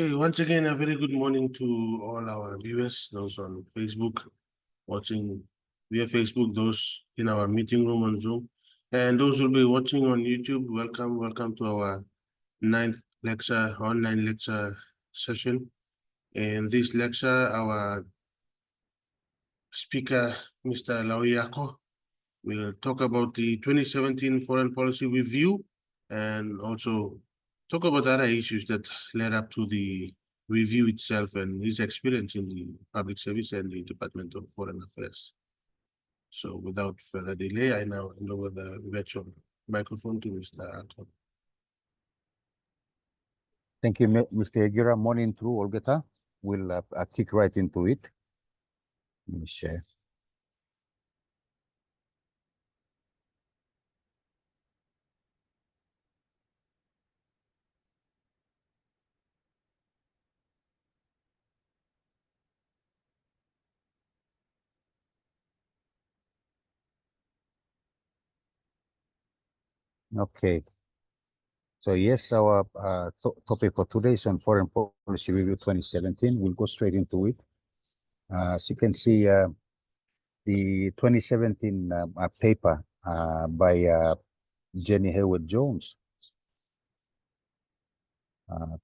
Okay, once again, a very good morning to all our viewers, those on Facebook watching via Facebook, those in our meeting room on Zoom, and those who will be watching on YouTube. Welcome to our ninth lecture, online lecture session. In this lecture, our speaker, Mr. Lauyako, will talk about the 2017 Foreign Policy Review and also talk about other issues that led up to the review itself and his experience in the public service and the Department of Foreign Affairs. So without further delay, I now hand over the virtual microphone to Mr. Aton. Thank you, Mr. Agira. Morning through, Olgeta. We'll kick right into it. Let me share. Okay. So yes, our topic for today is on Foreign Policy Review 2017. We'll go straight into it. As you can see, the 2017 paper by Jenny Hayward Jones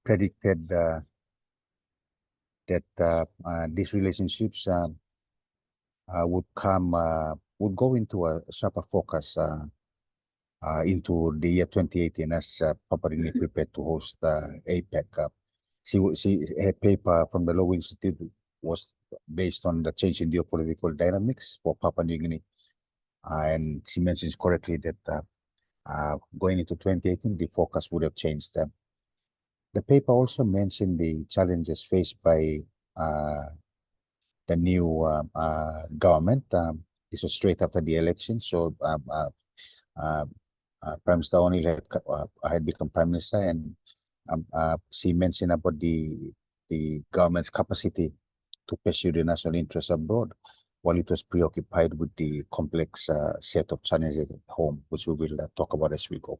predicted that these relationships would go into a sharper focus into the year 2018 as Papua New Guinea prepared to host APEC. Her paper from the Law Institute was based on the change in geopolitical dynamics for Papua New Guinea. And she mentions correctly that going into 2018, the focus would have changed. The paper also mentioned the challenges faced by the new government. This was straight after the election, so Prime Minister O'Neill had become Prime Minister, and she mentioned about the government's capacity to pursue the national interest abroad, while it was preoccupied with the complex set of challenges at home, which we will talk about as we go.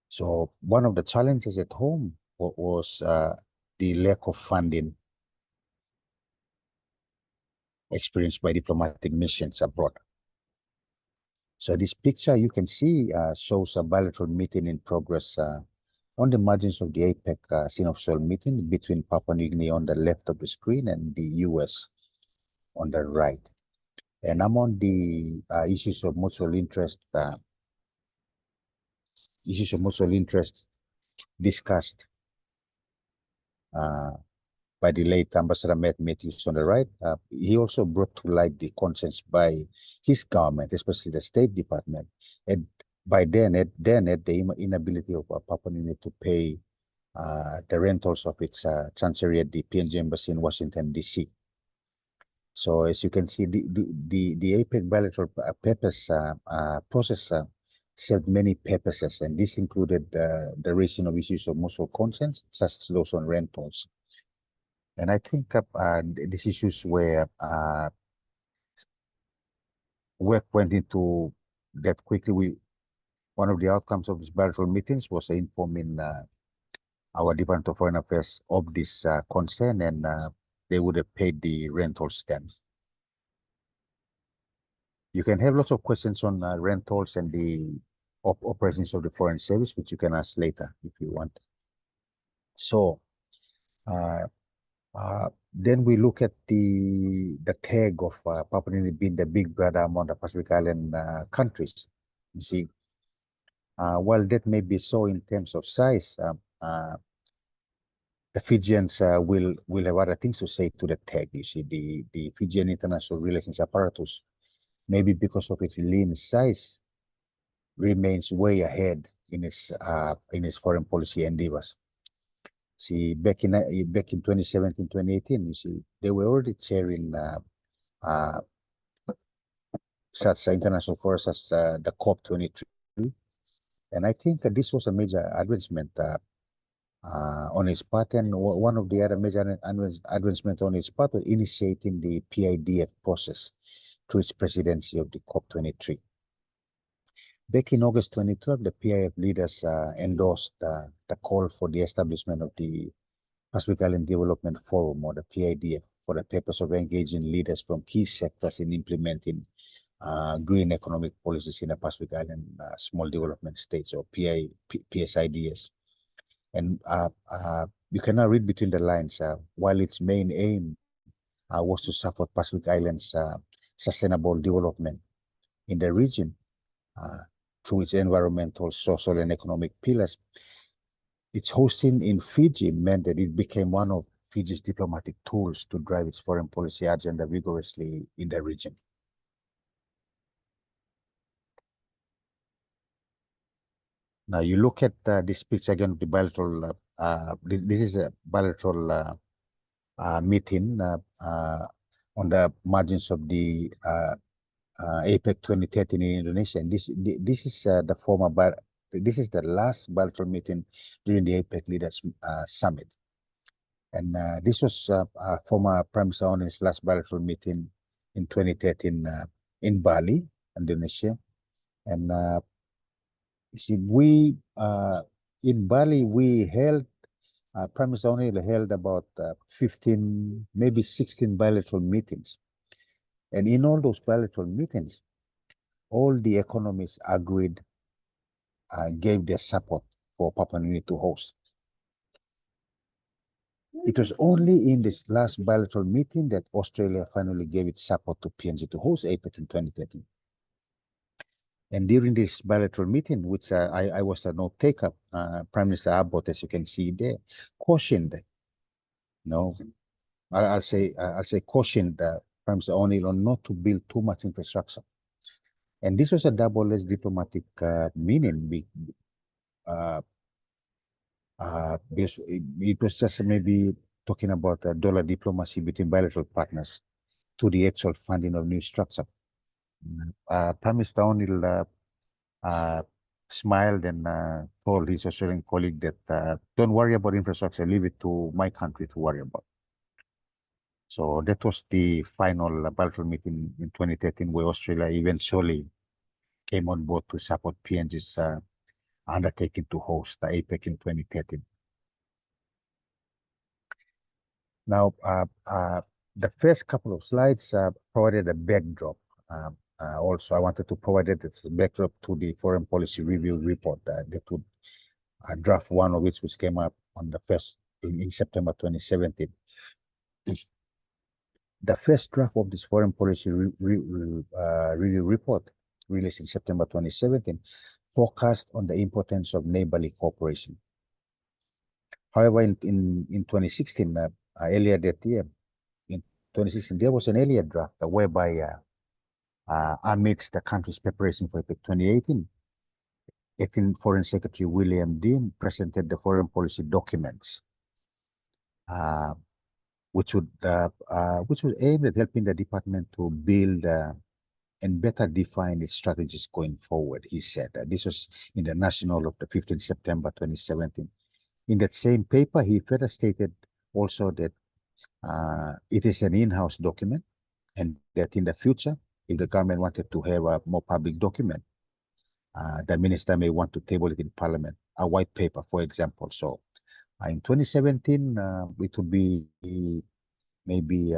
So one of the challenges at home was the lack of funding experienced by diplomatic missions abroad. So this picture you can see shows a bilateral meeting in progress on the margins of the APEC Synopsol meeting between Papua New Guinea on the left of the screen and the US on the right. And among the issues of mutual interest discussed by the late Ambassador Matt Matthews on the right, he also brought to light the concerns by his government, especially the State Department, and by then at the inability of Papua New Guinea to pay the rentals of its chancery at the PNG Embassy in Washington, D.C. So as you can see, the APEC bilateral papers process served many purposes, and this included the raising of issues of mutual concerns, such as those on rentals. And I think these issues were work went into that quickly. One of the outcomes of these bilateral meetings was informing our Department of Foreign Affairs of this concern, and they would have paid the rentals then. You can have lots of questions on rentals and the operations of the Foreign Service, which you can ask later if you want. So then we look at the tag of Papua New Guinea being the big brother among the Pacific Island countries. You see, while that may be so in terms of size, the Fijians will have other things to say to the tag. You see, the Fijian international relations apparatus, maybe because of its lean size, remains way ahead in its foreign policy endeavors. See, back in 2017, 2018, you see, they were already chairing such international forums as the COP23. And I think this was a major advancement on its part. And one of the other major advancements on its part was initiating the PIDF process through its presidency of the COP23. Back in August 2012, the PIF leaders endorsed the call for the establishment of the Pacific Island Development Forum, or the PIDF, for the purpose of engaging leaders from key sectors in implementing green economic policies in the Pacific Island small development states, or PSIDS. And you cannot read between the lines. While its main aim was to support Pacific Islands' sustainable development in the region through its environmental, social, and economic pillars, its hosting in Fiji meant that it became one of Fiji's diplomatic tools to drive its foreign policy agenda vigorously in the region. Now you look at this picture again of the bilateral. This is a bilateral meeting on the margins of the APEC 2013 in Indonesia. And this is the former, this is the last bilateral meeting during the APEC Leaders Summit. And this was former Prime Minister Onil's last bilateral meeting in 2013 in Bali, Indonesia. And you see, we in Bali, we held, Prime Minister Onil held about 15, maybe 16 bilateral meetings. And in all those bilateral meetings, all the economists agreed, gave their support for Papua New Guinea to host. It was only in this last bilateral meeting that Australia finally gave its support to PNG to host APEC in 2013. And during this bilateral meeting, which I was the note taker, Prime Minister Abbott, as you can see there, cautioned, I'll say cautioned Prime Minister O'Neill on not to build too much infrastructure. And this was a double-edged diplomatic meaning, because it was just maybe talking about dollar diplomacy between bilateral partners to the actual funding of new structure. Prime Minister O'Neill smiled and told his Australian colleague that don't worry about infrastructure, leave it to my country to worry about. So that was the final bilateral meeting in 2013, where Australia eventually came on board to support PNG's undertaking to host the APEC in 2013. Now, the first couple of slides provided a backdrop. Also, I wanted to provide a backdrop to the Foreign Policy Review report that would draft one of which came up on the first in September 2017. The first draft of this Foreign Policy Review report, released in September 2017, focused on the importance of neighborly cooperation. However, in 2016, earlier that year, in 2016, there was an earlier draft whereby, amidst the country's preparation for APEC 2018, Acting Foreign Secretary William Dean presented the foreign policy documents, which was aimed at helping the department to build and better define its strategies going forward. He said this was in the National of the 15th September 2017. In that same paper, he further stated also that it is an in-house document, and that in the future, if the government wanted to have a more public document, the minister may want to table it in Parliament, a white paper, for example. So in 2017, it would be maybe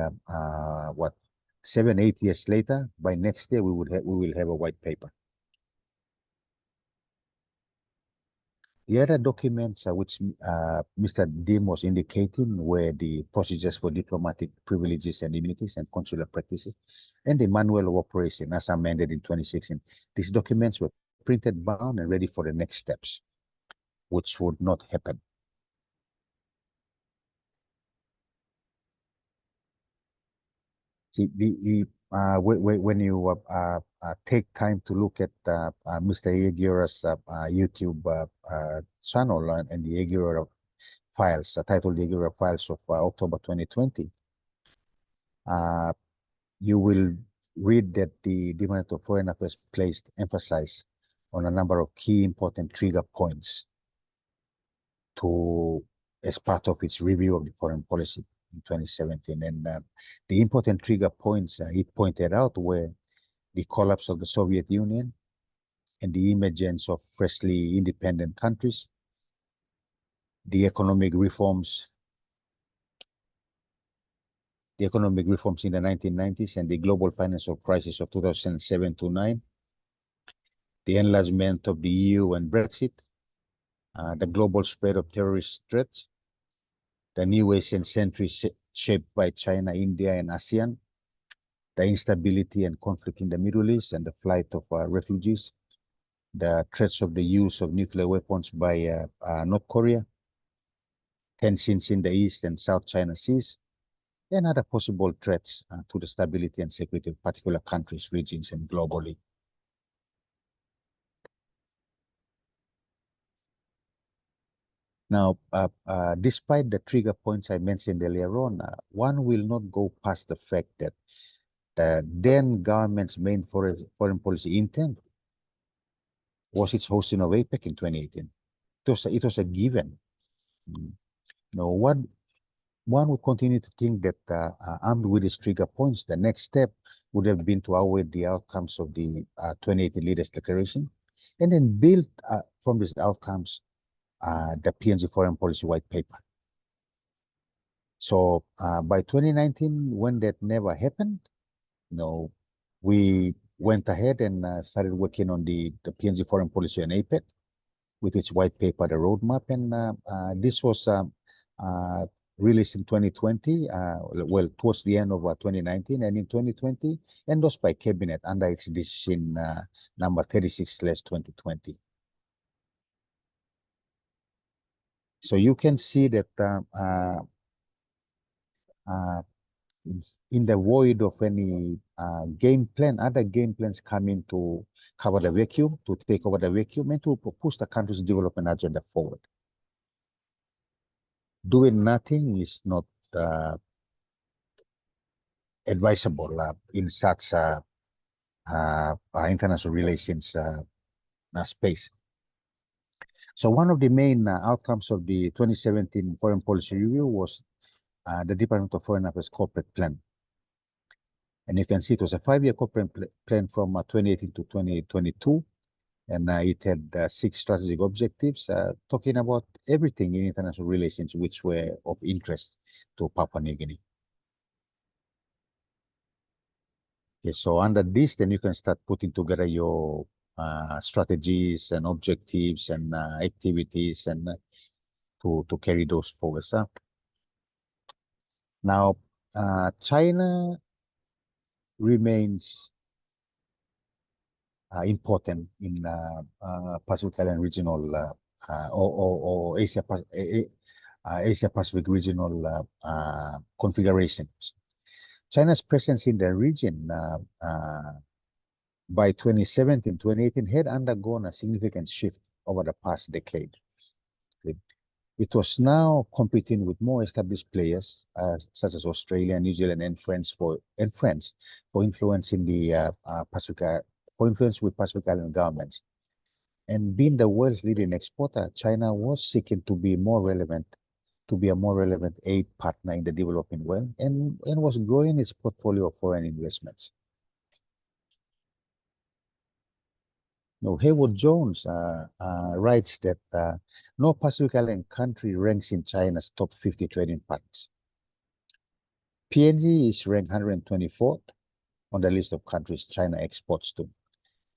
7-8 years later. By next year, we will have a white paper. The other documents which Mr. Dim was indicating were the procedures for diplomatic privileges and immunities and consular practices, and the manual of operation as amended in 2016. These documents were printed, bound, and ready for the next steps, which would not happen. See, when you take time to look at Mr. Yagira's YouTube channel and the Yagira files, titled Yagira Files of October 2020, you will read that the Department of Foreign Affairs placed emphasis on a number of key important trigger points as part of its review of the foreign policy in 2017. And the important trigger points it pointed out were the collapse of the Soviet Union, and the emergence of freshly independent countries, the economic reforms in the 1990s and the global financial crisis of 2007 to 9, the enlargement of the EU and Brexit, the global spread of terrorist threats, the new Asian century shaped by China, India, and ASEAN, the instability and conflict in the Middle East and the flight of refugees, the threats of the use of nuclear weapons by North Korea, tensions in the East and South China Seas, and other possible threats to the stability and security of particular countries, regions, and globally. Now, despite the trigger points I mentioned earlier on, one will not go past the fact that the then government's main foreign policy intent was its hosting of APEC in 2018. It was a given. Now, one would continue to think that armed with these trigger points, the next step would have been to await the outcomes of the 2018 Leaders Declaration and then build from these outcomes the PNG Foreign Policy White Paper. So by 2019, when that never happened, we went ahead and started working on the PNG Foreign Policy and APEC with its white paper, the roadmap, and this was released in 2020, well, towards the end of 2019, and in 2020, endorsed by Cabinet under its decision number 36/2020. So you can see that in the void of any game plan, other game plans come in to cover the vacuum, to take over the vacuum, and to push the country's development agenda forward. Doing nothing is not advisable in such international relations space. So one of the main outcomes of the 2017 Foreign Policy Review was the Department of Foreign Affairs Corporate Plan. And you can see it was a 5-year corporate plan from 2018 to 2022. And it had 6 strategic objectives, talking about everything in international relations which were of interest to Papua New Guinea. Okay, so under this, then you can start putting together your strategies and objectives and activities and to carry those forward. Now, China remains important in Pacific Island regional or Asia Pacific regional configurations. China's presence in the region by 2017, 2018 had undergone a significant shift over the past decade. It was now competing with more established players such as Australia, New Zealand, and France for influence in the influence with Pacific Island governments. And being the world's leading exporter, China was seeking to be a more relevant aid partner in the developing world and was growing its portfolio of foreign investments. Now, Haywood Jones writes that no Pacific Island country ranks in China's top 50 trading partners. PNG is ranked 124th on the list of countries China exports to,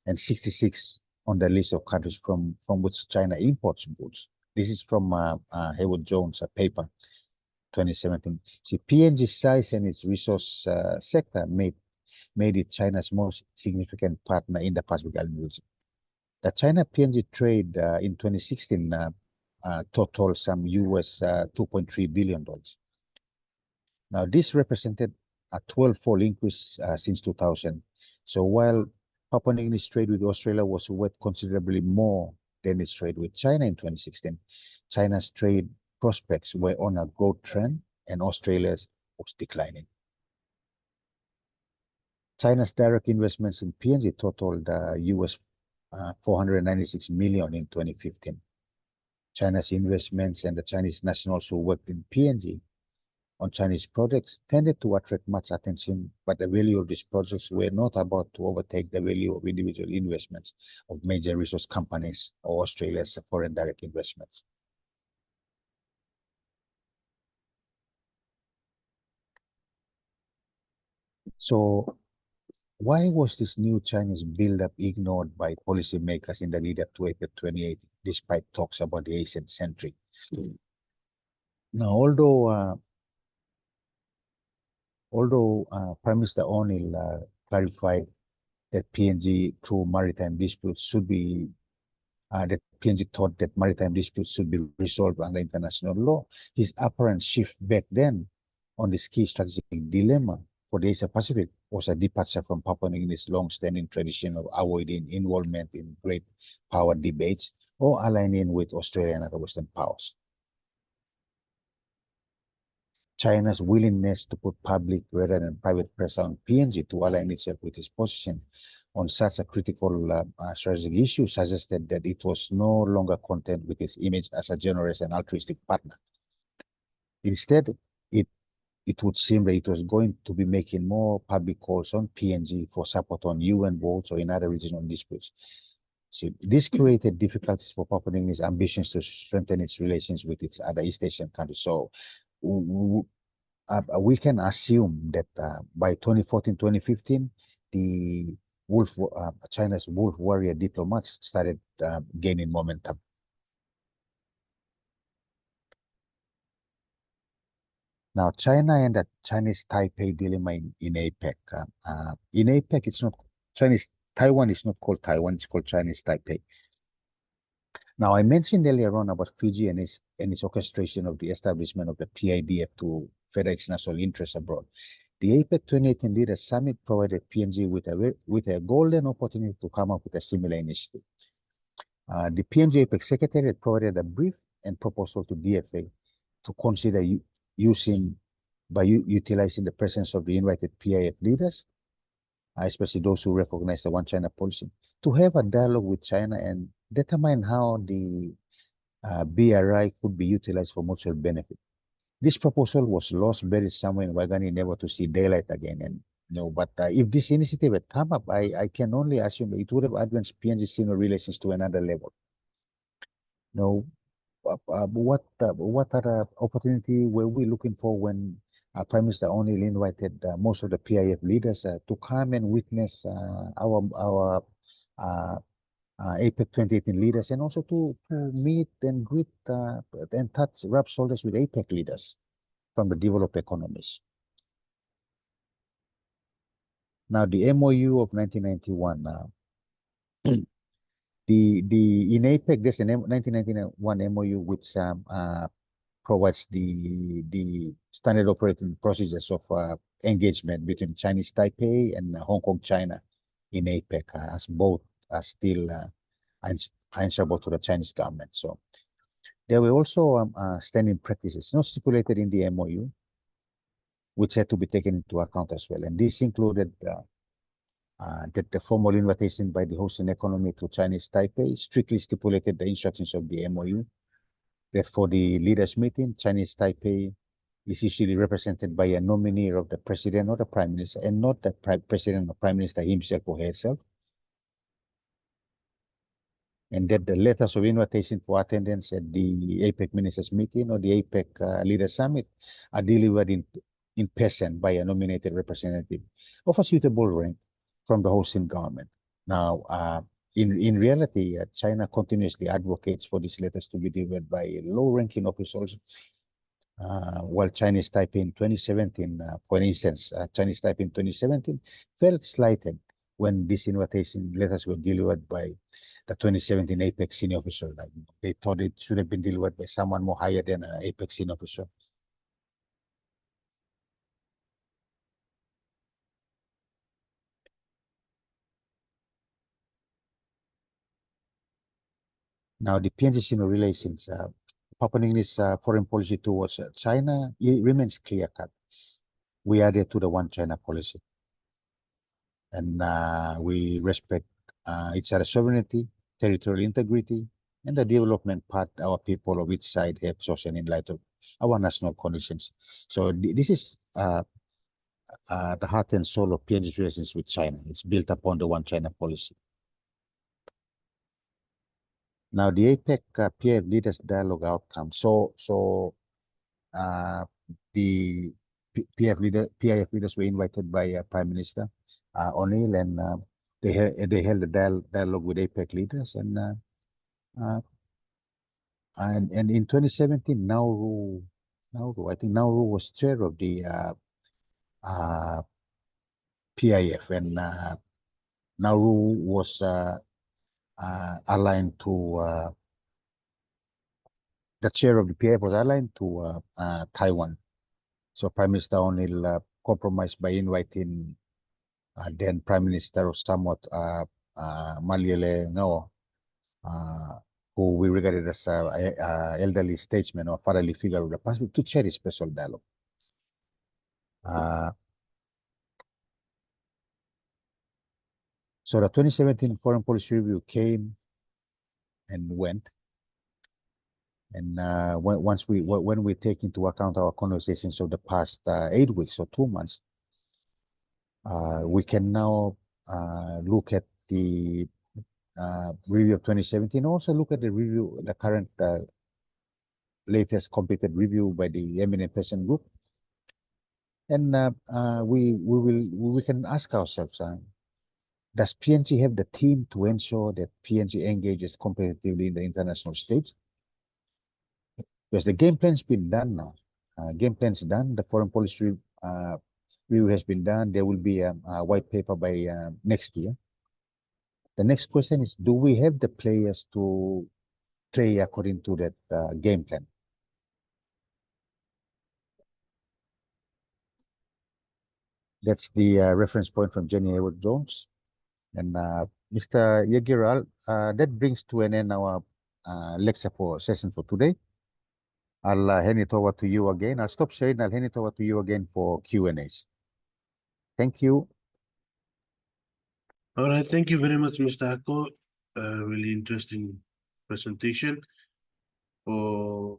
and 66 on the list of countries from which China imports goods. This is from Haywood Jones' paper, 2017. See, PNG's size and its resource sector made it China's most significant partner in the Pacific Island region. The China-PNG trade in 2016 totaled some US $2.3 billion. Now, this represented a 12-fold increase since 2000. So while Papua New Guinea's trade with Australia was worth considerably more than its trade with China in 2016, China's trade prospects were on a growth trend and Australia's was declining. China's direct investments in PNG totaled US 496 million in 2015. China's investments and the Chinese nationals who worked in PNG on Chinese projects tended to attract much attention, but the value of these projects were not about to overtake the value of individual investments of major resource companies or Australia's foreign direct investments. So why was this new Chinese buildup ignored by policymakers in the lead up to April 28, despite talks about the Asian centric? Now, although Prime Minister O'Neill clarified that PNG through maritime disputes should be that PNG thought that maritime disputes should be resolved under international law, his apparent shift back then on this key strategic dilemma for the Asia Pacific was a departure from Papua New Guinea's long-standing tradition of avoiding involvement in great power debates or aligning with Australia and other Western powers. China's willingness to put public rather than private pressure on PNG to align itself with its position on such a critical strategic issue suggested that it was no longer content with its image as a generous and altruistic partner. Instead, it would seem that it was going to be making more public calls on PNG for support on UN votes or in other regional disputes. So this created difficulties for Papua New Guinea's ambitions to strengthen its relations with its other East Asian countries. So we can assume that by 2014, 2015, the China's wolf warrior diplomats started gaining momentum. Now, China and the Chinese Taipei dilemma in APEC. In APEC, it's not Taiwan is not called Taiwan, it's called Chinese Taipei. Now, I mentioned earlier on about Fiji and its orchestration of the establishment of the PIDF to further its national interests abroad. The APEC 2018 Leaders Summit provided PNG with a golden opportunity to come up with a similar initiative. The PNG APEC Secretariat provided a brief and proposal to DFA to consider utilizing the presence of the invited PIF leaders, especially those who recognize the One China policy, to have a dialogue with China and determine how the BRI could be utilized for mutual benefit. This proposal was lost buried somewhere in Wagani, never to see daylight again. And but if this initiative had come up, I can only assume it would have advanced PNG-Sino relations to another level. What other opportunity were we looking for when Prime Minister O'Neill invited most of the PIF leaders to come and witness our APEC 2018 leaders, and also to meet and greet and rub shoulders with APEC leaders from the developed economies. Now, the MOU of 1991, in APEC, there's a 1991 MOU which provides the standard operating procedures of engagement between Chinese Taipei and Hong Kong, China in APEC, as both are still answerable to the Chinese government. So there were also standing practices not stipulated in the MOU, which had to be taken into account as well. And this included that the formal invitation by the hosting economy to Chinese Taipei strictly stipulated the instructions of the MOU, that for the leaders meeting, Chinese Taipei is usually represented by a nominee of the president or the prime minister, and not the president or prime minister himself or herself. And that the letters of invitation for attendance at the APEC ministers meeting or the APEC leaders summit are delivered in person by a nominated representative of a suitable rank from the hosting government. Now, in reality, China continuously advocates for these letters to be delivered by low-ranking officials, while Chinese Taipei in 2017, for instance, Chinese Taipei in 2017 felt slighted when these invitation letters were delivered by the 2017 APEC senior official. Like, they thought it should have been delivered by someone more higher than an APEC senior official. Now, the PNG-Sino relations, Papua New Guinea's foreign policy towards China, it remains clear-cut. We are there to the One China policy, and we respect each other's sovereignty, territorial integrity, and the development path our people of each side have chosen in light of our national conditions. So this is the heart and soul of PNG's relations with China. It's built upon the One China policy. Now, the APEC PIF leaders dialogue outcome. The PIF leaders were invited by Prime Minister O'Neill, and they held a dialogue with APEC leaders, and in 2017, Nauru, I think Nauru was chair of the PIF, and Nauru was aligned to the chair of the PIF was aligned to Taiwan. So Prime Minister O'Neill compromised by inviting then Prime Minister of somewhat Maliele Ngao, who we regarded as elderly statesman or fatherly figure of the past, to chair a special dialogue. So the 2017 Foreign Policy Review came and went. And when we take into account our conversations of the past 8 weeks or 2 months, we can now look at the review of 2017. Also look at the current latest completed review by the eminent person group, and we can ask ourselves: does PNG have the team to ensure that PNG engages competitively in the international stage? Because the game plan's been done now. Game plan's done. The foreign policy review has been done. There will be a white paper by next year. The next question is, do we have the players to play according to that game plan? That's the reference point from Jenny Edward Jones. And Mr. Yegiral, that brings to an end our lecture session for today. I'll hand it over to you again. I'll stop sharing. I'll hand it over to you again for Q&As. Thank you. All right, thank you very much, Mr. Ako. Really interesting presentation. For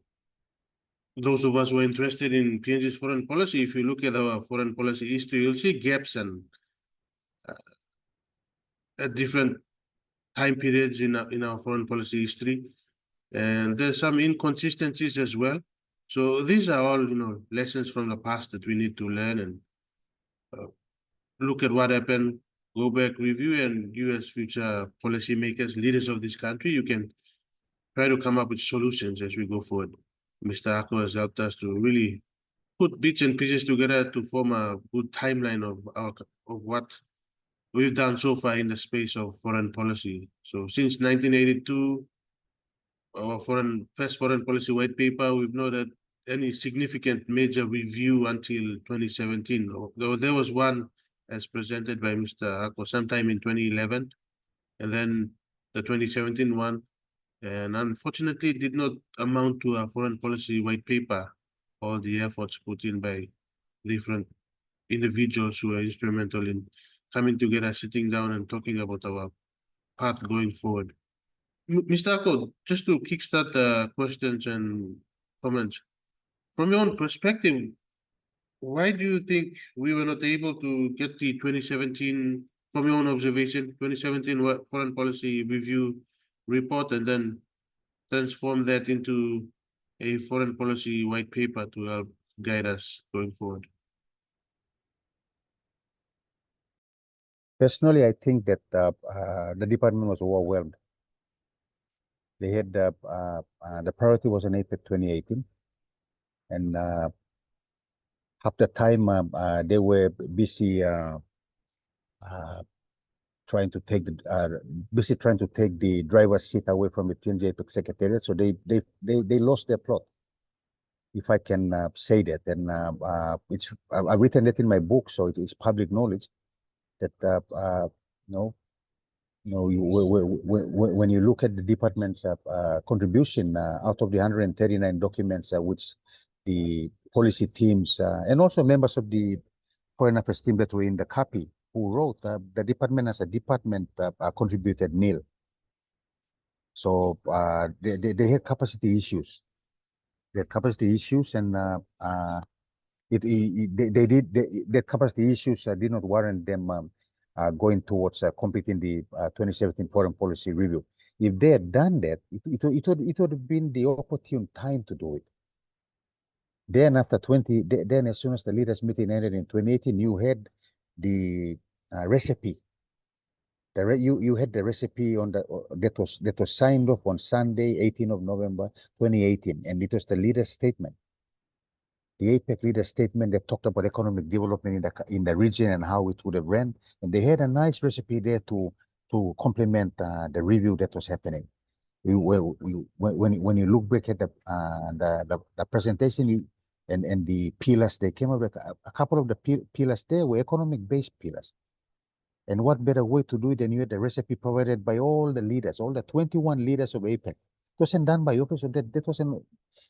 those of us who are interested in PNG's foreign policy, if you look at our foreign policy history, you'll see gaps and at different time periods in our foreign policy history. And there's some inconsistencies as well. So these are all, lessons from the past that we need to learn and look at what happened, go back, review, and you as future policymakers, leaders of this country, you can try to come up with solutions as we go forward. Mr. Ako has helped us to really put bits and pieces together to form a good timeline of what we've done so far in the space of foreign policy. So since 1982, our first foreign policy white paper, we've not had any significant major review until 2017. Though there was one as presented by Mr. Ako sometime in 2011, and then the 2017 one, and unfortunately it did not amount to a foreign policy white paper. All the efforts put in by different individuals who are instrumental in coming together, sitting down and talking about our path going forward. Mr. Ako, just to kickstart the questions and comments, from your own perspective, why do you think we were not able to get the 2017, from your own observation, 2017 foreign policy review report and then transform that into a foreign policy white paper to help guide us going forward? Personally, I think that the department was overwhelmed. They had the priority was on APEC 2018, and half the time they were busy trying to take the driver's seat away from the PNG APEC Secretariat. So they lost their plot, if I can say that. And I've written that in my book, so it is public knowledge that when you look at the department's contribution out of the 139 documents which the policy teams and also members of the foreign affairs team that were in the copy who wrote, the department as a department contributed nil. So they had capacity issues. that covers the issues, and that covers the issues. Did not warrant them going towards completing the 2017 foreign policy review. If they had done that, it would have been the opportune time to do it. Then then as soon as the leaders meeting ended in 2018, you had the recipe. You had the recipe on that was signed off on Sunday, 18th of November, 2018, and it was the leader's statement. The APEC leader statement that talked about economic development in the region and how it would have ran, and they had a nice recipe there to complement the review that was happening. When you look back at the presentation and the pillars they came up with, a couple of the pillars there were economic based pillars. And what better way to do it than you had the recipe provided by all the leaders, all the 21 leaders of APEC. It wasn't done by OPEC, so that wasn't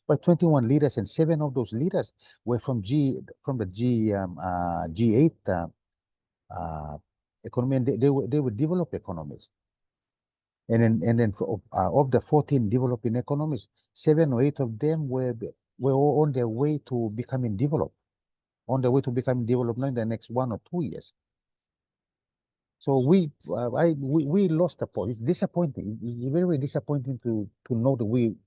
by 21 leaders, and 7 of those leaders were from the G8 economy, and they were developed economies. And then of the 14 developing economies, 7 or 8 of them were on their way to becoming developed, not in the next 1 or 2 years. So we lost the point. It's disappointing. It's very, very disappointing to know that we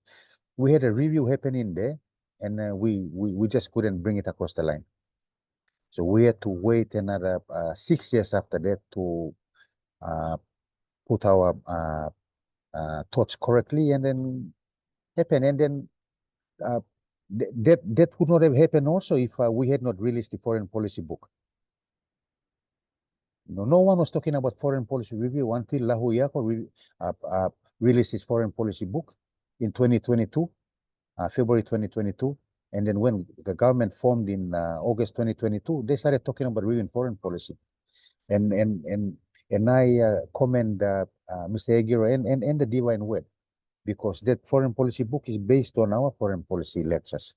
had a review happening there, and we just couldn't bring it across the line. So we had to wait another 6 years after that to put our thoughts correctly, and then happen. And then that would not have happened also if we had not released the foreign policy book. No one was talking about foreign policy review until Lahu Yako released his foreign policy book in 2022, February 2022. And then when the government formed in August 2022, they started talking about reviewing foreign policy. And I commend Mr. Aguirre and the Divine Word, because that foreign policy book is based on our foreign policy lectures.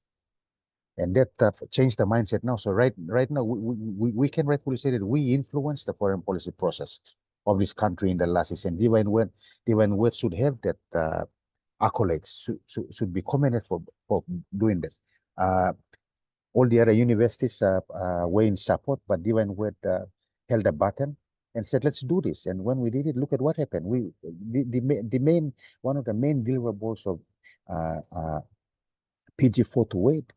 And that changed the mindset now. So right now, we can rightfully say that we influence the foreign policy process of this country in the last years. And Divine Word should have that accolades, should be commended for doing that. All the other universities were in support, but Divine Word held a button and said, "Let's do this." And when we did it, look at what happened. One of the main deliverables of PG428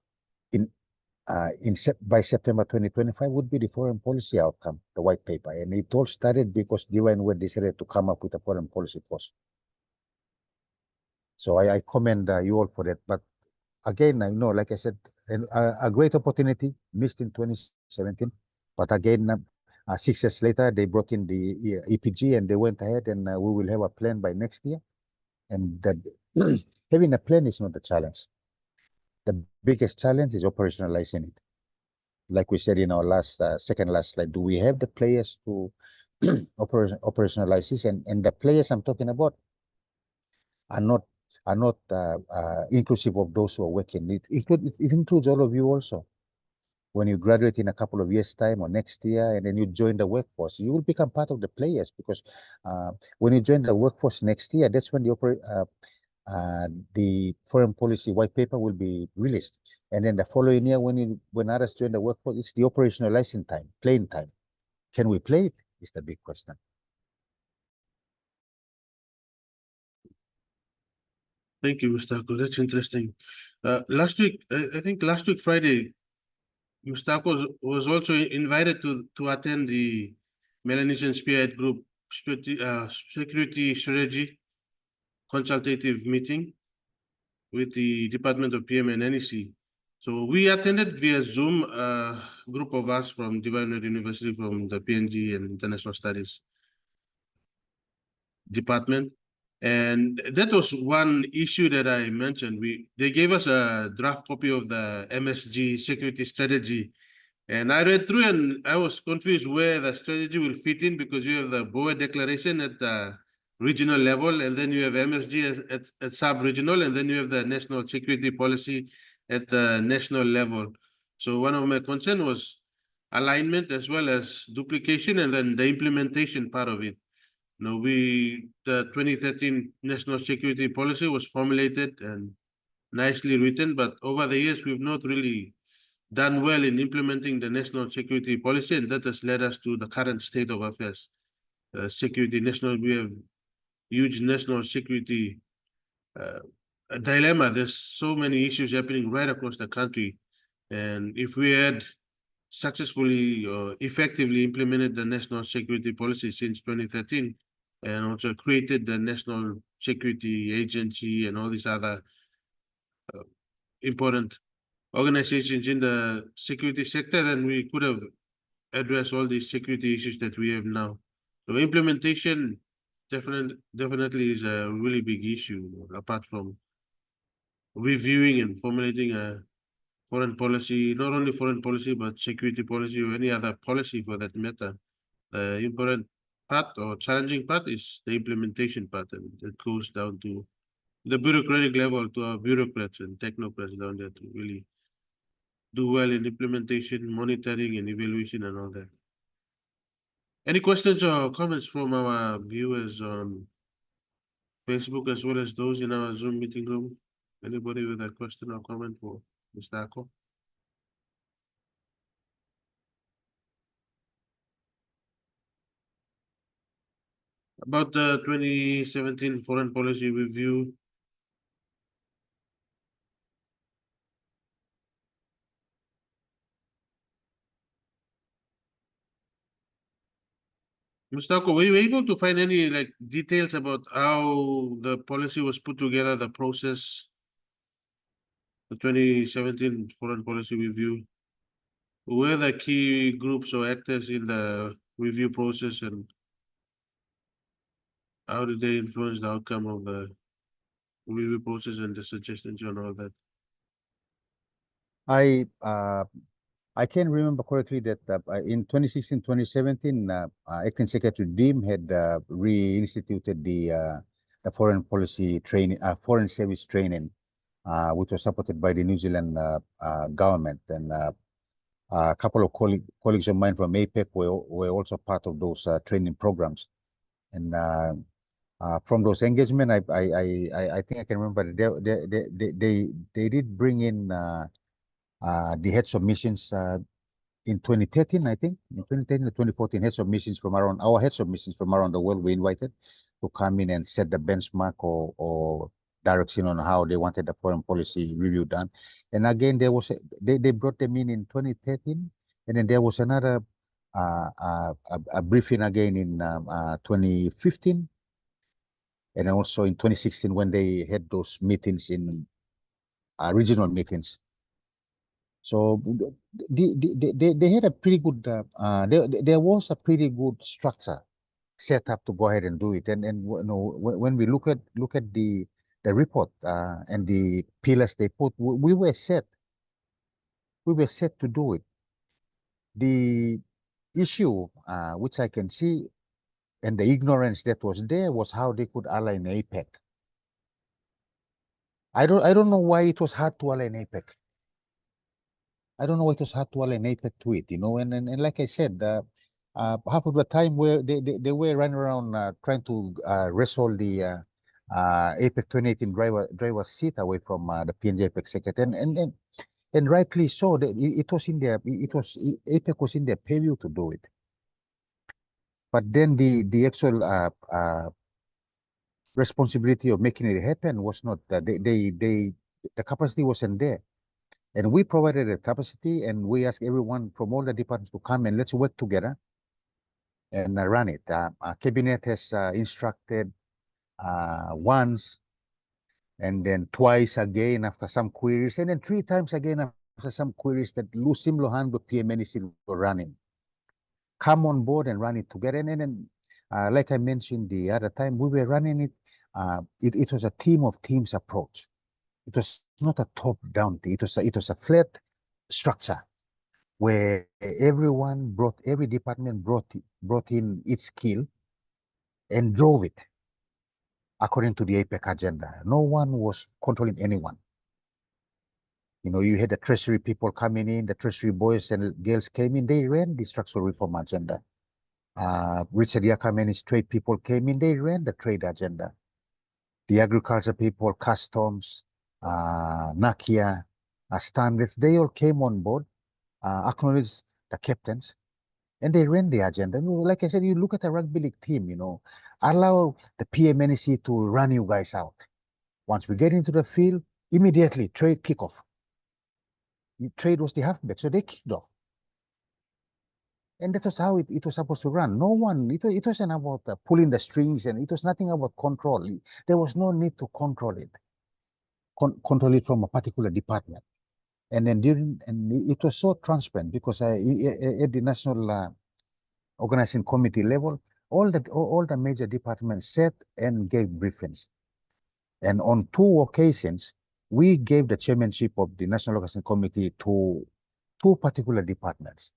by September 2025 would be the foreign policy outcome, the white paper. And it all started because Divine Word decided to come up with a foreign policy course. So I commend you all for that. But again, I know, like I said, a great opportunity missed in 2017. But again, 6 years later, they brought in the EPG and they went ahead, and we will have a plan by next year. And that having a plan is not the challenge. The biggest challenge is operationalizing it. Like we said in our second last slide, do we have the players to operationalize this? And the players I'm talking about are not inclusive of those who are working. It includes all of you also. When you graduate in a couple of years' time or next year, and then you join the workforce, you will become part of the players, because when you join the workforce next year, that's when the foreign policy white paper will be released. And then the following year, when others join the workforce, it's the operationalizing time, playing time. Can we play it? Is the big question. Thank you, Mr. Ako. That's interesting. Last week, I think last week Friday, Mr. Ako was also invited to attend the Melanesian Spearhead Group Security Strategy consultative meeting with the Department of PM and NEC. So we attended via Zoom, a group of us from Divine Word University, from the PNG and International Studies Department. And that was one issue that I mentioned. They gave us a draft copy of the MSG security strategy. And I read through and I was confused where the strategy will fit in, because you have the BOA declaration at the regional level, and then you have MSG at sub-regional, and then you have the national security policy at the national level. So one of my concerns was alignment as well as duplication, and then the implementation part of it. The 2013 national security policy was formulated, and nicely written, but over the years we've not really done well in implementing the national security policy, and that has led us to the current state of affairs. We have huge national security a dilemma. There's so many issues happening right across the country, and if we had successfully or effectively implemented the national security policy since 2013, and also created the National Security Agency and all these other important organizations in the security sector, then we could have addressed all these security issues that we have now. So implementation definitely is a really big issue, apart from reviewing and formulating a foreign policy, not only foreign policy, but security policy or any other policy for that matter. The important part or challenging part is the implementation part, and it goes down to the bureaucratic level, to our bureaucrats and technocrats down there to really do well in implementation, monitoring, and evaluation, and all that. Any questions or comments from our viewers on Facebook as well as those in our Zoom meeting room? Anybody with a question or comment for Mr. Ako? About the 2017 foreign policy review, Mr. Ako, were you able to find any like details about how the policy was put together, the process, the 2017 foreign policy review? Who were the key groups or actors in the review process, and how did they influence the outcome of the review process and the suggestions and all that? I I can remember correctly that in 2016, 2017, Acting Secretary Dim had reinstituted the foreign policy training, foreign service training, which was supported by the New Zealand government. And a couple of colleagues of mine from APEC were also part of those training programs. And from those engagement, I think I can remember they did bring in the heads of missions in 2013, I think, in 2013 or 2014, heads of missions from around the world were invited to come in and set the benchmark or direction on how they wanted the foreign policy review done. And again, they brought them in 2013, and then there was another a briefing again in 2015, and also in 2016 when they had those meetings in regional meetings. So they had a pretty good, there was a pretty good structure set up to go ahead and do it. And you know, when we look at the report and the pillars they put, we were set. We were set to do it. The issue, which I can see, and the ignorance that was there, was how they could align APEC. I don't know why it was hard to align APEC. I don't know why it was hard to align APEC to it, you know, and like I said, half of the time where they were running around trying to wrestle the APEC 2018 driver seat away from the PNG APEC secretary, and rightly so. It was in their, APEC was in their purview to do it, but then the actual responsibility of making it happen was not. The capacity wasn't there. And we provided a capacity, and we asked everyone from all the departments to come and let's work together and run it. Cabinet has instructed once, and then twice again after some queries, and then 3 times again after some queries that Lusim Lohan, the PMNC, were running. Come on board and run it together. And then, like I mentioned the other time, we were running it. It was a team of teams approach. It was not a top-down thing. It was a flat structure where every department brought in its skill and drove it according to the APEC agenda. No one was controlling anyone. You know, you had the treasury people coming in, the treasury boys and girls came in, they ran the structural reform agenda. Richard Yakamani's trade people came in, they ran the trade agenda. The agriculture people, customs, Nakia, Standards, they all came on board, acknowledged the captains, and they ran the agenda. Like I said, you look at a rugby league team, allow the PMNC to run you guys out. Once we get into the field, immediately trade kickoff. Trade was the halfback, so they kicked off. And that was how it was supposed to run. No one, it wasn't about pulling the strings, and it was nothing about control. There was no need to control it, control it from a particular department. And then it was so transparent because at the national organizing committee level, all the major departments sat and gave briefings. And on 2 occasions, we gave the chairmanship of the national organizing committee to 2 particular departments.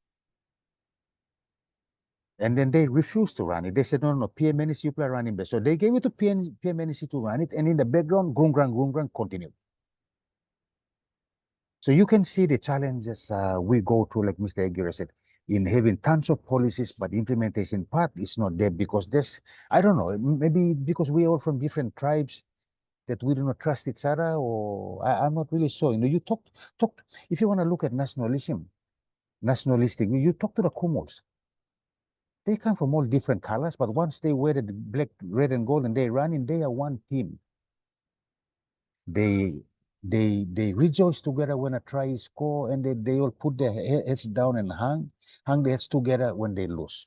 And then they refused to run it. They said, no, PMNC, you are running best. So they gave it to PMNC to run it. And in the background, Grungrang continued. So you can see the challenges we go through, like Mr. Aguirre said, in having tons of policies, but the implementation part is not there because I don't know, maybe because we are all from different tribes that we do not trust each other, or I'm not really sure. You talk, if you want to look at nationalistic, you talk to the Kumals. They come from all different colors, but once they wear the black, red, and gold and they run in, they are one team. They rejoice together when a try is scored, and they all put their heads down and hang their heads together when they lose.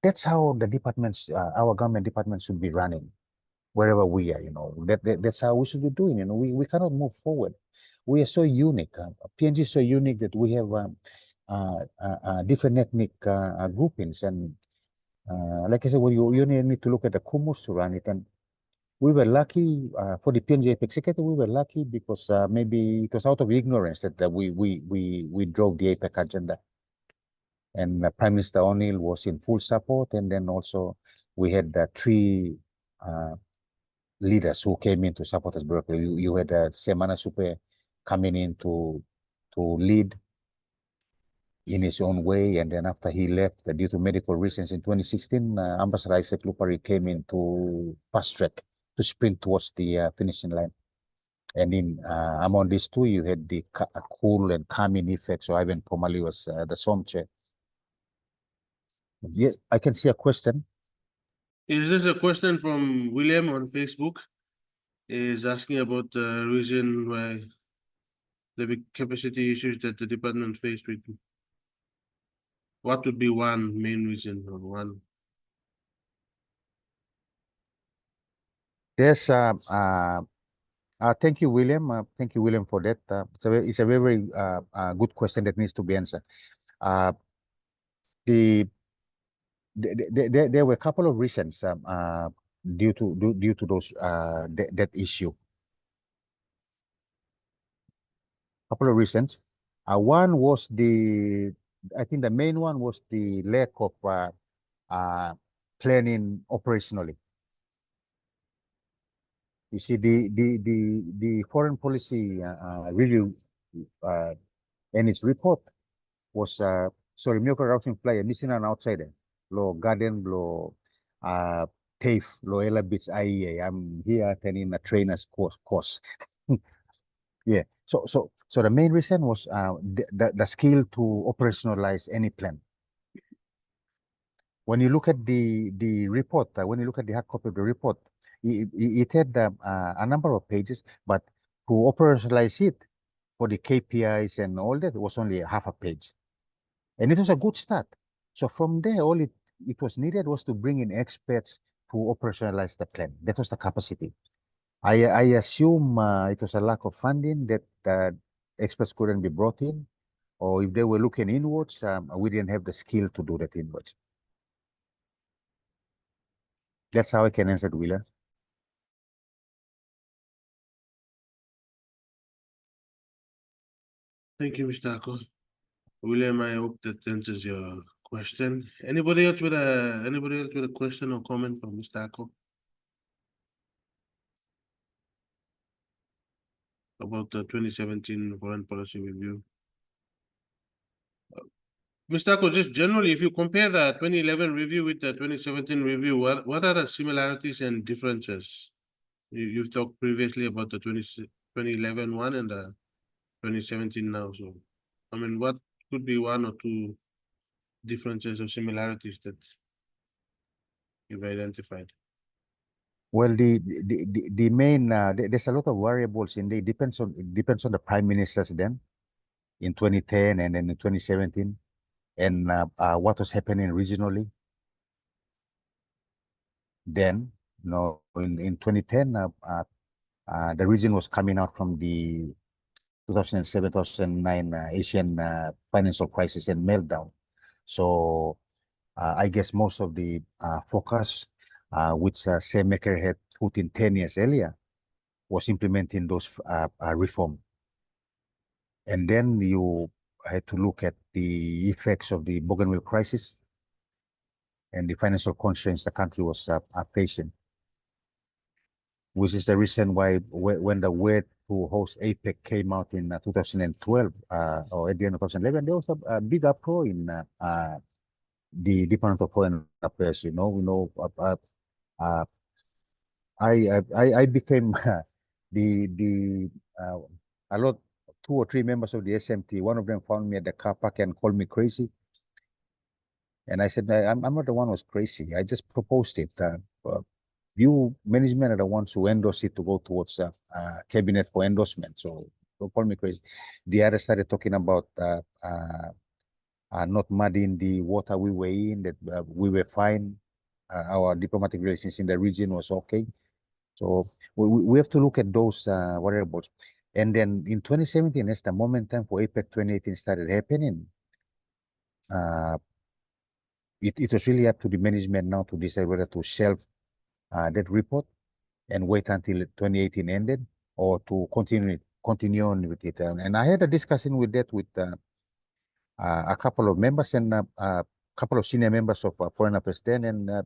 That's how the departments, our government departments, should be running wherever we are. That's how we should be doing. We cannot move forward. We are so unique. PNG is so unique that we have different ethnic groupings, and like I said, well, you need to look at the Kumus to run it. And we were lucky for the PNG APEC secretary. We were lucky because maybe it was out of ignorance that we drove the APEC agenda. And Prime Minister O'Neill was in full support. And then also we had 3 leaders who came in to support us. You had Semana Supe coming in to lead in his own way. And then after he left, due to medical reasons in 2016, Ambassador Isaac Lupari came in to fast track, to sprint towards the finishing line. And among these 2, you had the cool and calming effect. So Ivan Pomali was the SOM chair. Yes, I can see a question. Is this a question from William on Facebook? Is asking about the reason why the big capacity issues that the department faced with. What would be one main reason or one? There's thank you, William. Thank you, William, for that. It's a very good question that needs to be answered. There were a couple of reasons due to those that issue. Couple of reasons. One was I think the main one was the lack of planning operationally. You see, the foreign policy review and its report was sorry, Miyoko Rousing Playa, missing an outsider. Lo Garden, lo TAFE, lo Ella Beach IEA. I'm here attending a trainer's course. Yeah. So the main reason was the skill to operationalize any plan. When you look at the report, when you look at the hard copy of the report, it had a number of pages, but to operationalize it for the KPIs and all that, it was only half a page. And it was a good start. So from there, all it was needed was to bring in experts to operationalize the plan. That was the capacity. I assume it was a lack of funding that experts couldn't be brought in, or if they were looking inwards, we didn't have the skill to do that inwards. That's how I can answer it, Wheeler. Thank you, Mr. Ako. William, I hope that answers your question. Anybody else with a question or comment from Mr. Ako about the 2017 foreign policy review? Mr. Ako, just generally, if you compare the 2011 review with the 2017 review, what are the similarities and differences? You've talked previously about the 2011 one and the 2017 now. So, I mean, what could be one or two differences or similarities that you've identified? Well, the main there's a lot of variables in the it depends on the prime ministers then in 2010 and then in 2017 and what was happening regionally then. In 2010 the region was coming out from the 2007-2009 Asian financial crisis and meltdown. So I guess most of the focus which Samaker had put in 10 years earlier was implementing those reform. And then you had to look at the effects of the Bougainville crisis and the financial constraints the country was facing, which is the reason why when the word to host APEC came out in 2012 or at the end of 2011, there was a big uproar in the Department of Foreign Affairs. I became the a lot 2 or 3 members of the SMT. One of them found me at the car park and called me crazy. And I said, I'm not the one who was crazy. I just proposed it. You management are the ones who endorse it to go towards cabinet for endorsement. So don't call me crazy. The others started talking about not muddying the water we were in, that we were fine. Our diplomatic relations in the region was okay. So we have to look at those variables. And then in 2017, as the momentum for APEC 2018 started happening, it was really up to the management now to decide whether to shelve that report and wait until 2018 ended or to continue on with it. And I had a discussion with that with a couple of members and a couple of senior members of Foreign Affairs then, and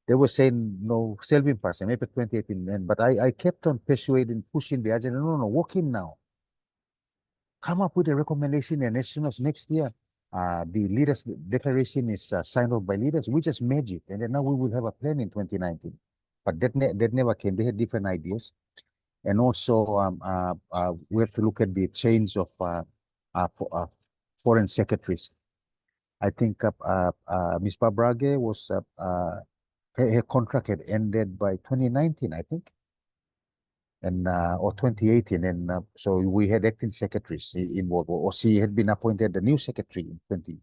they were saying no, shelving person, maybe 2018. But I kept on persuading, pushing the agenda. No, walk in now. Come up with a recommendation and as soon as next year, the leaders' declaration is signed off by leaders, we just merge it. And then now we will have a plan in 2019. But that never came. They had different ideas. And also, we have to look at the change of foreign secretaries. I think Ms. Babrage was her contract had ended by 2019, I think, and or 2018, and so we had acting secretaries involved, or she had been appointed the new secretary in 20.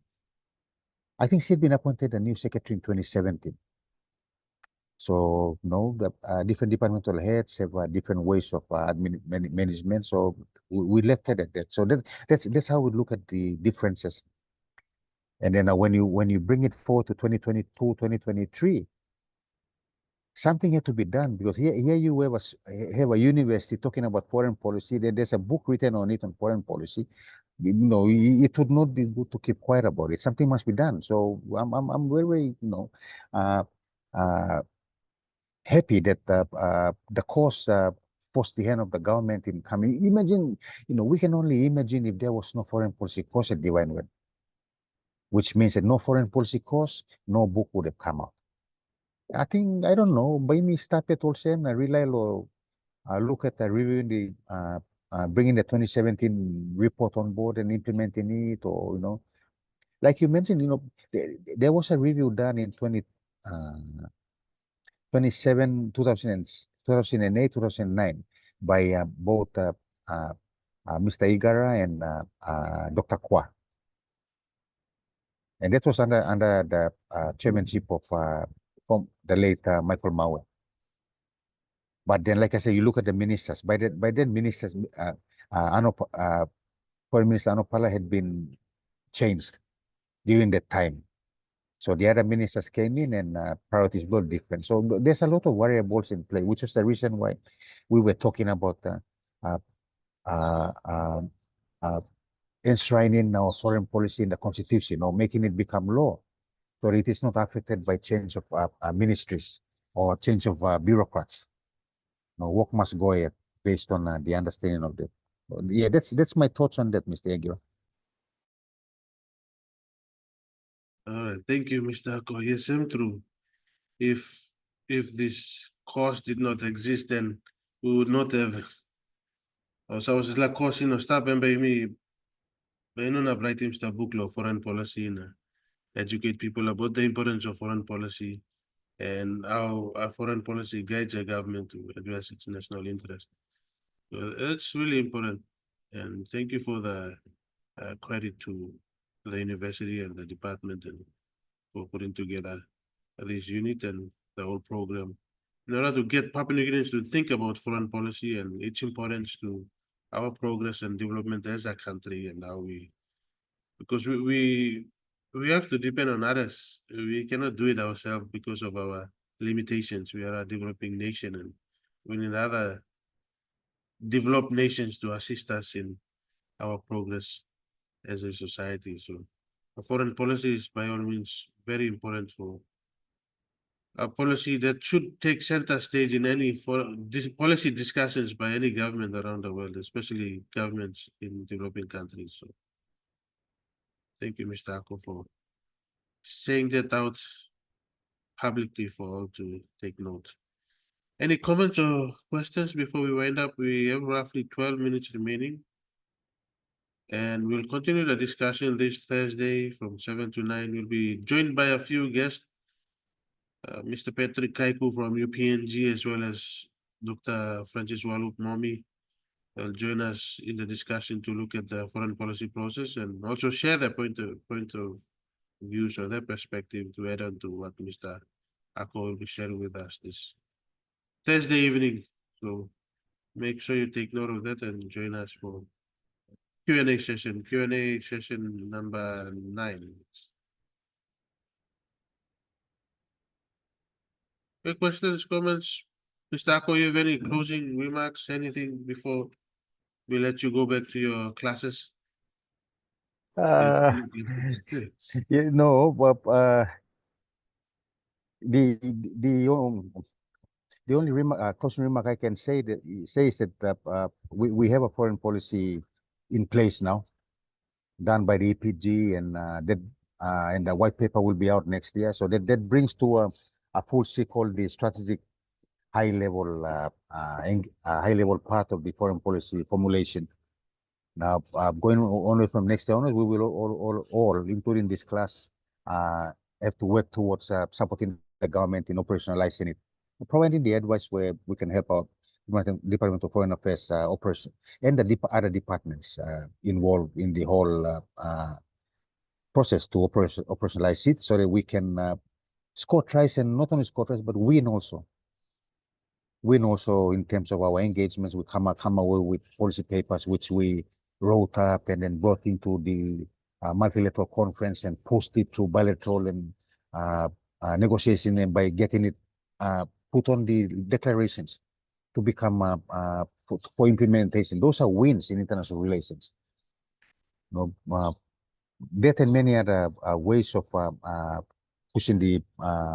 I think she had been appointed the new secretary in 2017. So the different departmental heads have different ways of management. So we left it at that. So that's how we look at the differences. And then when you bring it forward to 2022, 2023, something had to be done because here you have a university talking about foreign policy. There's a book written on it on foreign policy. It would not be good to keep quiet about it. Something must be done. So I'm very happy that the course forced the hand of the government in coming. Imagine, we can only imagine if there was no foreign policy course at Divine Web, which means that no foreign policy course, no book would have come out. I think, I don't know, by me stop it also and rely or look at reviewing bringing the 2017 report on board and implementing it, or, like you mentioned, there was a review done in 2008, 2009 by both Mr. Igara and Dr. Kwa. And that was under the chairmanship of from the late Michael Maue. But then, like I said, you look at the ministers. By then ministers, Foreign Minister Anopala had been changed during that time. So the other ministers came in and priorities were different. So there's a lot of variables in play, which is the reason why we were talking about enshrining our foreign policy in the constitution or making it become law. So it is not affected by change of ministries or change of bureaucrats. No, work must go ahead based on the understanding of that. Yeah, that's my thoughts on that, Mr. Egyo. All right, thank you, Mr. Ako. Yes, true. If this cost did not exist, then we would not have So it's like course, stop and by me, not writing the book law foreign policy and educate people about the importance of foreign policy and how our foreign policy guides a government to address its national interest. So it's really important. And thank you for the credit to the university and the department and for putting together this unit and the whole program in order to get Papua New Guineans to think about foreign policy and its importance to our progress and development as a country and how we because we have to depend on others. We cannot do it ourselves because of our limitations. We are a developing nation and we need other developed nations to assist us in our progress as a society. So foreign policy is by all means very important for a policy that should take center stage in any policy discussions by any government around the world, especially governments in developing countries. So thank you, Mr. Ako, for saying that out publicly for all to take note. Any comments or questions before we wind up? We have roughly 12 minutes remaining. And we'll continue the discussion this Thursday from 7 to 9. We'll be joined by a few guests, Mr. Patrick Kaiku from UPNG, as well as Dr. Francis Walup Momi. They'll join us in the discussion to look at the foreign policy process and also share their point of views or their perspective to add on to what Mr. Ako will be sharing with us this Thursday evening. So make sure you take note of that and join us for Q&A session number 9. Any questions, comments? Mr. Ako, you have any closing remarks, anything before we let you go back to your classes? Uh, yeah, no, but the the um, the only closing remark I can say is that we have a foreign policy in place now, done by the EPG, and and the white paper will be out next year. So that brings to a full circle the strategic high level high level part of the foreign policy formulation. Now, going only from next year onwards, we will all, including this class, have to work towards supporting the government in operationalizing it, providing the advice where we can help out Department of Foreign Affairs operation and the other departments involved in the whole process to operationalize it, so that we can score tries, and not only score tries but win also. Win also in terms of our engagements. We come away with policy papers which we wrote up and then brought into the multilateral conference and posted through bilateral and negotiation, and by getting it put on the declarations to become for implementation. Those are wins in international relations. That and many other ways of pushing the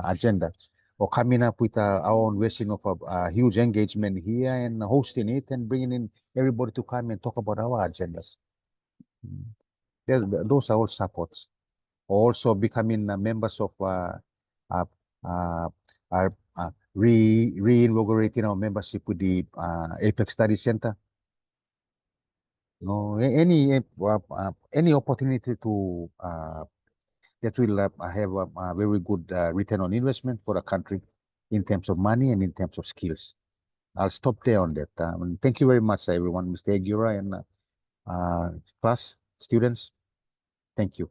agenda, or coming up with our own version of a huge engagement here and hosting it and bringing in everybody to come and talk about our agendas. Those are all supports. Also becoming members of reinvigorating our membership with the APEC Study Center. Any opportunity to that will have a very good return on investment for the country in terms of money and in terms of skills. I'll stop there on that. Thank you very much, everyone, Mr. Aguirre and class students. Thank you.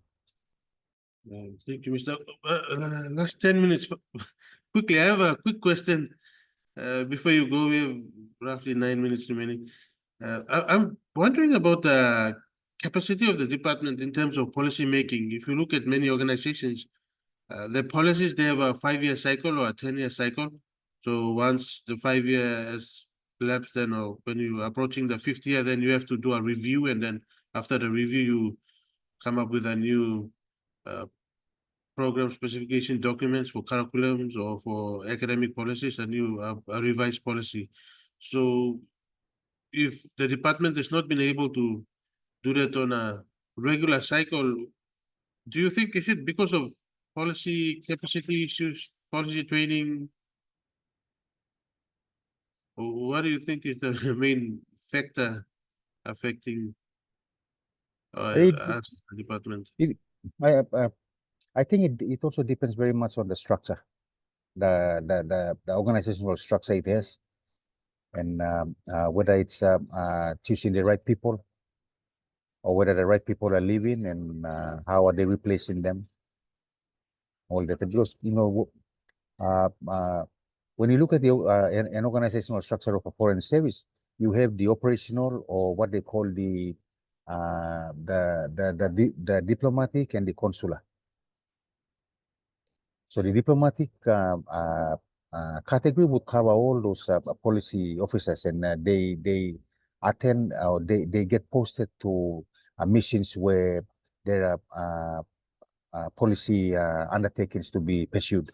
Thank you, Mr. Last 10 minutes. Quickly, I have a quick question before you go. We have roughly 9 minutes remaining. I'm wondering about the capacity of the department in terms of policy making. If you look at many organizations, the policies, they have a 5-year cycle or a 10-year cycle. So once the 5-year has elapsed, then or when you're approaching the 5th year, then you have to do a review, and then after the review, you come up with a new program specification documents for curriculums or for academic policies, a new a revised policy. So if the department has not been able to do that on a regular cycle, do you think is it because of policy capacity issues, policy training? Or what do you think is the main factor affecting It, us, the department? it, I, uh, I think it also depends very much on the structure, the organizational structure it has, and whether it's choosing the right people, or whether the right people are leaving, and how are they replacing them, all that. Because when you look at an organizational structure of a foreign service, you have the operational, or what they call the diplomatic and the consular. So the diplomatic category would cover all those policy officers, and they attend, or they get posted to missions where there are policy undertakings to be pursued.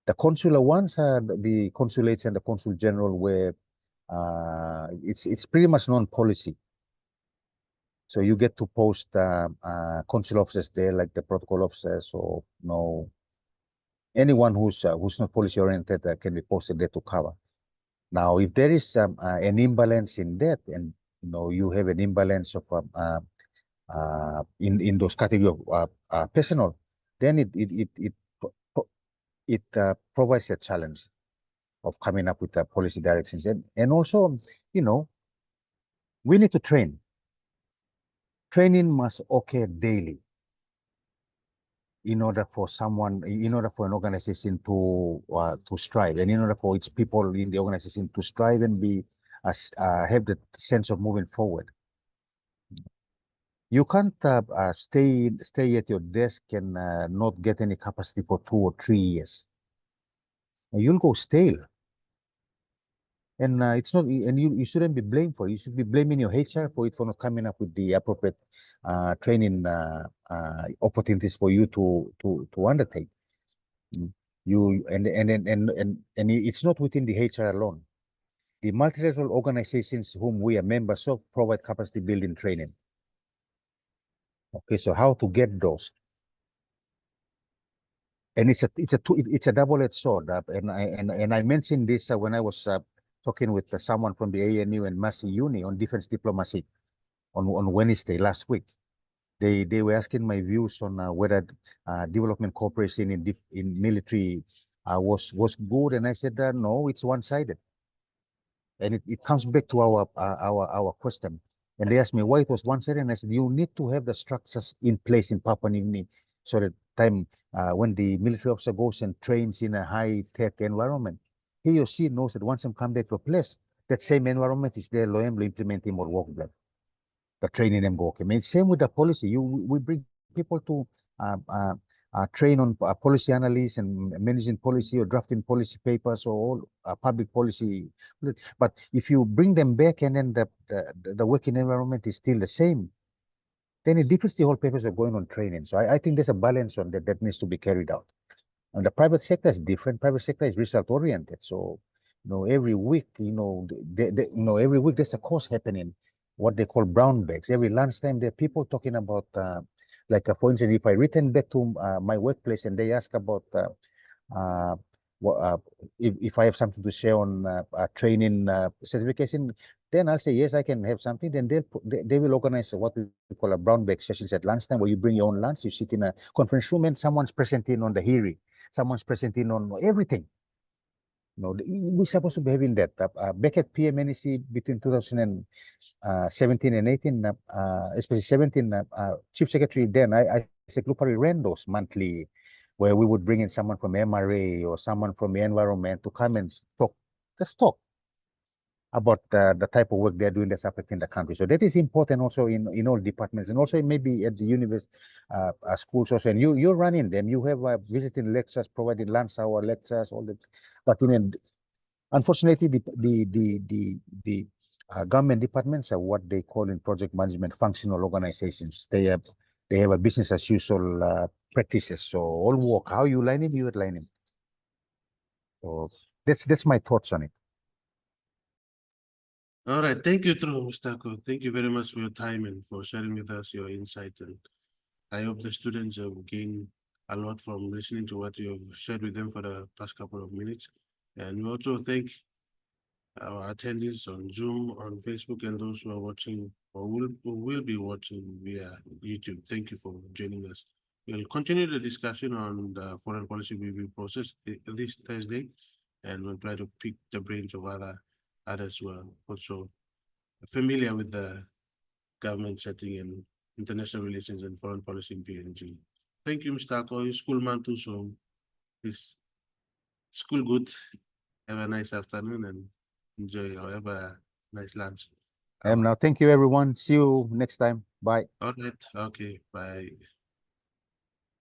The consular ones are the consulates and the consul general, where it's pretty much non-policy. So you get to post consul officers there, like the protocol officers, or anyone who's not policy oriented can be posted there to cover. Now, if there is an imbalance in that, and you have an imbalance of in those category of personnel, then it provides a challenge of coming up with the policy directions, and also, we need to train. Training must occur daily in order for an organization to strive, and in order for its people in the organization to strive and have the sense of moving forward. You can't stay at your desk and not get any capacity for 2 or 3 years. You'll go stale. And it's not, and you shouldn't be blamed for it. You should be blaming your HR for it, for not coming up with the appropriate training opportunities for you to undertake. You and it's not within the HR alone. The multilateral organizations whom we are members of provide capacity building training. Okay, so how to get those? And it's a double-edged sword. And I mentioned this when I was talking with someone from the ANU and Massey Uni on defense diplomacy on Wednesday last week. They were asking my views on whether development cooperation in military was good, and I said no, it's one-sided. And it comes back to our question. And they asked me why it was one-sided, and I said you need to have the structures in place in Papua New Guinea, so that when the military officer goes and trains in a high-tech environment, he or she knows that once they come back to a place, that same environment is there, loyally implementing or work there. The training them go. Okay, I mean, same with the policy. We bring people to train on policy analysis and managing policy or drafting policy papers or all public policy. But if you bring them back and then the working environment is still the same, then it defeats the whole purpose of going on training. So I think there's a balance on that needs to be carried out. And the private sector is different. Private sector is result oriented. So, every week, every week there's a course happening, what they call brown bags. Every lunchtime, there are people talking about, for instance, if I return back to my workplace and they ask about if I have something to share on training certification, then I'll say, yes, I can have something. Then they will organize what we call a brown bag sessions at lunchtime, where you bring your own lunch, you sit in a conference room, and someone's presenting on the hearing. Someone's presenting on everything. We're supposed to be having that. Back at PMNEC between 2017 and 18, especially 17, Chief Secretary then, I Seklupari ran those monthly, where we would bring in someone from MRA or someone from the environment to come and just talk about the type of work they're doing that's affecting the country. So that is important also in all departments, and also maybe at the university schools also. And you're running them. You have visiting lectures, providing lunch hour lectures, all that. But unfortunately, the government departments are what they call in project management functional organizations. They have a business as usual practices. So all work, how you line them, you line them. So that's my thoughts on it. All right, thank you, Mr. Ko. Thank you very much for your time and for sharing with us your insight. And I hope the students have gained a lot from listening to what you have shared with them for the past couple of minutes. And we also thank our attendees on Zoom, on Facebook, and those who are watching or will be watching via YouTube. Thank you for joining us. We'll continue the discussion on the foreign policy review process this Thursday, and we'll try to pick the brains of others who are also familiar with the government setting and international relations and foreign policy in PNG. Thank you, Mr. Ako. You're school man too, so please school good. Have a nice afternoon and enjoy or have a nice lunch. Now, thank you, everyone. See you next time. Bye. All right. Okay. Bye.